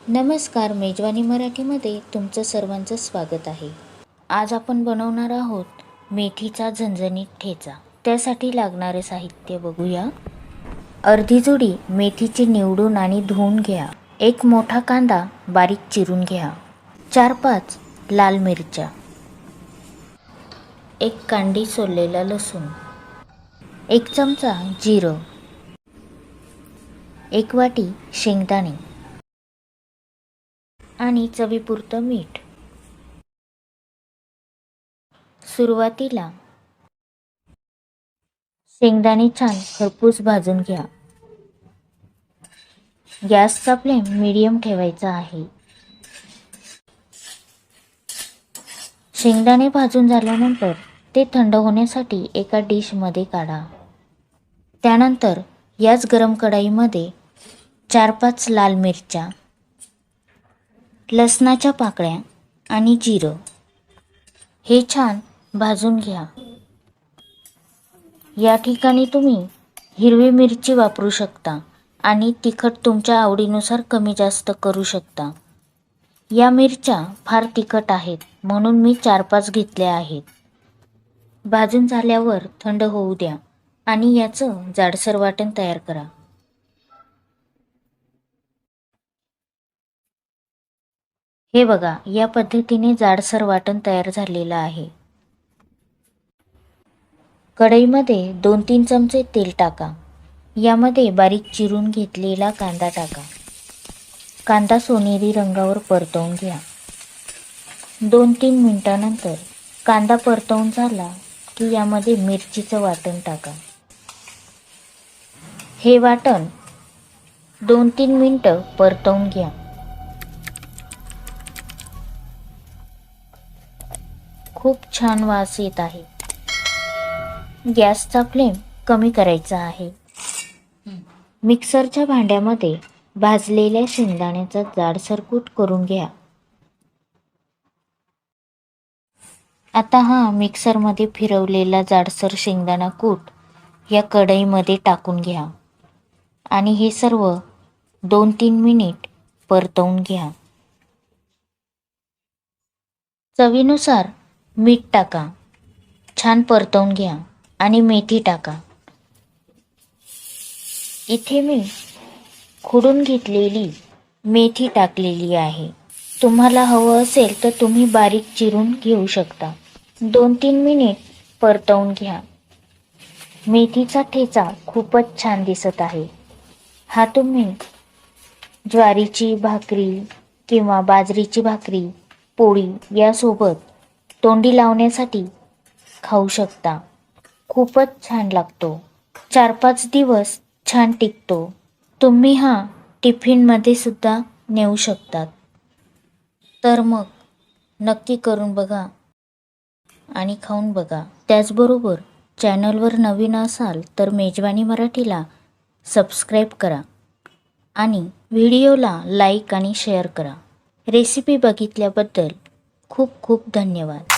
नमस्कार, मेजवानी मराठीमध्ये तुमचं सर्वांचं स्वागत आहे। आज आपण बनवणार आहोत मेथीचा झणझणीत ठेचा। त्यासाठी लागणारे साहित्य बघूया। अर्धी जुडी मेथीची निवडून आणि धुवून घ्या। एक मोठा कांदा बारीक चिरून घ्या। 4-5 लाल मिरच्या, एक कांडी सोललेला लसूण, 1 चमचा जिरं, 1 वाटी शेंगदाणे आणि चवीपुरतं मीठ। सुरुवातीला शेंगदाणे छान खरपूस भाजून घ्या। गॅसचा फ्लेम मीडियम ठेवायचा आहे। शेंगदाणे भाजून झाल्यानंतर ते थंड होण्यासाठी एका डिशमध्ये काढा। त्यानंतर याच गरम कढईमध्ये 4-5 लाल मिरच्या, लसणाच्या पाकळ्या आणि जिरं हे छान भाजून घ्या। या ठिकाणी तुम्ही हिरवी मिरची वापरू शकता आणि तिखट तुमच्या आवडीनुसार कमी जास्त करू शकता। या मिरच्या फार तिखट आहेत म्हणून मी 4-5 घेतल्या आहेत। भाजून झाल्यावर थंड होऊ द्या आणि याचं जाडसर वाटण तयार करा। हे बघा, या पद्धतीने जाडसर वाटण तयार झालेलं आहे। कढईमध्ये 2-3 चमचे तेल टाका। यामध्ये बारीक चिरून घेतलेला कांदा टाका। कांदा सोनेरी रंगावर परतवून घ्या। 2-3 मिनिटांनंतर कांदा परतवून झाला की यामध्ये मिरचीचं वाटण टाका। हे वाटण 2-3 मिनिटं परतवून घ्या। खूप छान वास येत आहे। गॅसचा फ्लेम कमी करायचा आहे। मिक्सरच्या भांड्यामध्ये भाजलेल्या शेंगदाण्याचा जाडसर कूट करून घ्या। आता हा मिक्सरमध्ये फिरवलेला जाडसर शेंगदाणा कूट या कढईमध्ये टाकून घ्या आणि हे सर्व 2-3 मिनिट परतवून घ्या। चवीनुसार मीठ टाका। छान परतवून घ्या आणि मेथी टाका। इथे मी खुडून घेतलेली मेथी टाकलेली आहे। तुम्हाला हवं असेल तर तुम्ही बारीक चिरून घेऊ शकता। 2-3 मिनिट परतवून घ्या। मेथीचा ठेचा खूपच छान दिसत आहे। हा तुम्ही ज्वारीची भाकरी किंवा बाजरीची भाकरी, पोळी यासोबत तोंडी लावण्यासाठी खाऊ शकता। खूपच छान लागतो। 4-5 दिवस छान टिकतो। तुम्ही हा टिफिनमध्ये सुद्धा नेऊ शकतात। तर मग नक्की करून बघा आणि खाऊन बघा। त्याचबरोबर चॅनलवर नवीन असाल तर मेजवानी मराठीला सबस्क्राईब करा आणि व्हिडिओला लाईक आणि शेअर करा। रेसिपी बघितल्याबद्दल खूप खूप धन्यवाद।